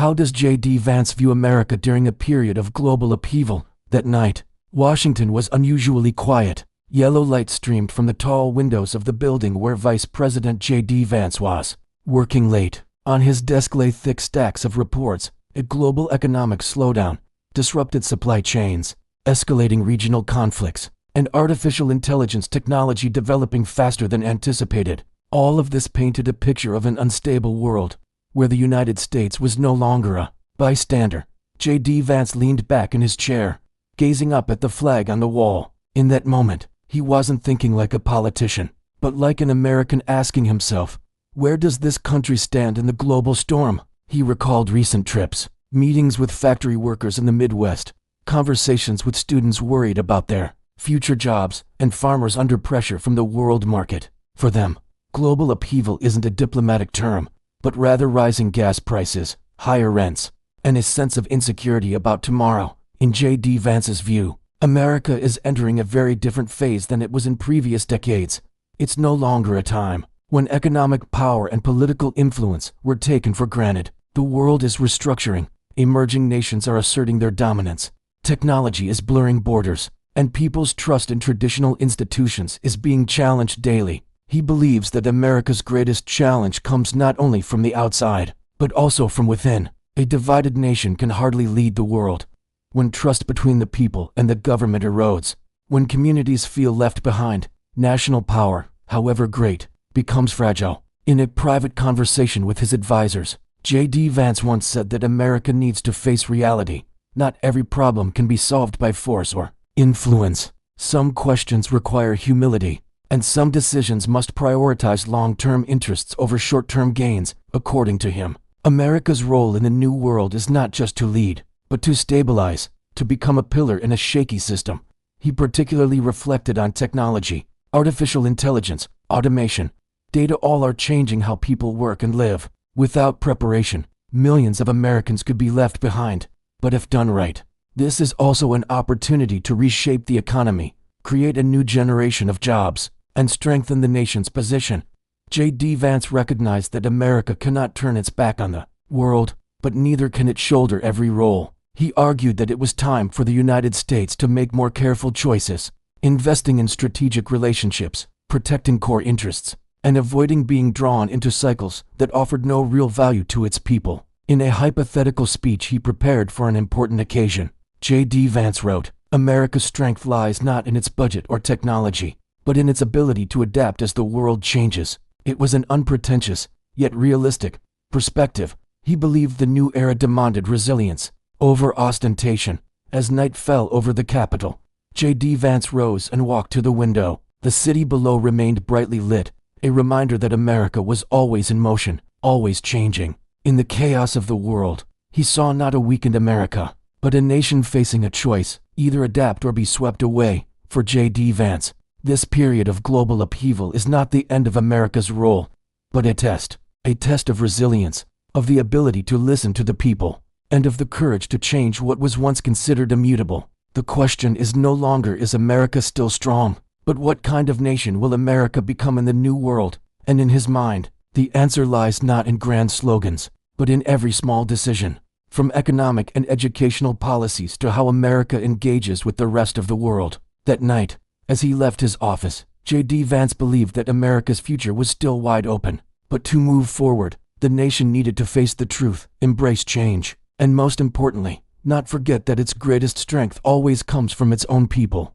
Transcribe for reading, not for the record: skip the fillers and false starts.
How does J.D. Vance view America during a period of global upheaval? That night, Washington was unusually quiet. Yellow light streamed from the tall windows of the building where Vice President J.D. Vance was working late. On his desk lay thick stacks of reports: a global economic slowdown, disrupted supply chains, escalating regional conflicts, and artificial intelligence technology developing faster than anticipated. All of this painted a picture of an unstable world, where the United States was no longer a bystander. J.D. Vance leaned back in his chair, gazing up at the flag on the wall. In that moment, he wasn't thinking like a politician, but like an American asking himself, where does this country stand in the global storm? He recalled recent trips, meetings with factory workers in the Midwest, conversations with students worried about their future jobs, and farmers under pressure from the world market. For them, global upheaval isn't a diplomatic term, but rather rising gas prices, higher rents, and a sense of insecurity about tomorrow. In J.D. Vance's view, America is entering a very different phase than it was in previous decades. It's no longer a time when economic power and political influence were taken for granted. The world is restructuring, emerging nations are asserting their dominance, technology is blurring borders, and people's trust in traditional institutions is being challenged daily. He believes that America's greatest challenge comes not only from the outside, but also from within. A divided nation can hardly lead the world. When trust between the people and the government erodes, when communities feel left behind, national power, however great, becomes fragile. In a private conversation with his advisors, J.D. Vance once said that America needs to face reality. Not every problem can be solved by force or influence. Some questions require humility, and some decisions must prioritize long-term interests over short-term gains. According to him, America's role in the new world is not just to lead, but to stabilize, to become a pillar in a shaky system. He particularly reflected on technology, artificial intelligence, automation. Data all are changing how people work and live. Without preparation, millions of Americans could be left behind. But if done right, this is also an opportunity to reshape the economy, create a new generation of jobs, and strengthen the nation's position. J.D. Vance recognized that America cannot turn its back on the world, but neither can it shoulder every role. He argued that it was time for the United States to make more careful choices, investing in strategic relationships, protecting core interests, and avoiding being drawn into cycles that offered no real value to its people. In a hypothetical speech he prepared for an important occasion, J.D. Vance wrote, "America's strength lies not in its budget or technology, but in its ability to adapt as the world changes." It was an unpretentious, yet realistic, perspective. He believed the new era demanded resilience over ostentation. As night fell over the Capitol, J.D. Vance rose and walked to the window. The city below remained brightly lit, a reminder that America was always in motion, always changing. In the chaos of the world, he saw not a weakened America, but a nation facing a choice: either adapt or be swept away. For J.D. Vance, this period of global upheaval is not the end of America's role, but a test of resilience, of the ability to listen to the people, and of the courage to change what was once considered immutable. The question is no longer is America still strong, but what kind of nation will America become in the new world? And in his mind, the answer lies not in grand slogans, but in every small decision, from economic and educational policies to how America engages with the rest of the world. That night, as he left his office, J.D. Vance believed that America's future was still wide open. But to move forward, the nation needed to face the truth, embrace change, and most importantly, not forget that its greatest strength always comes from its own people.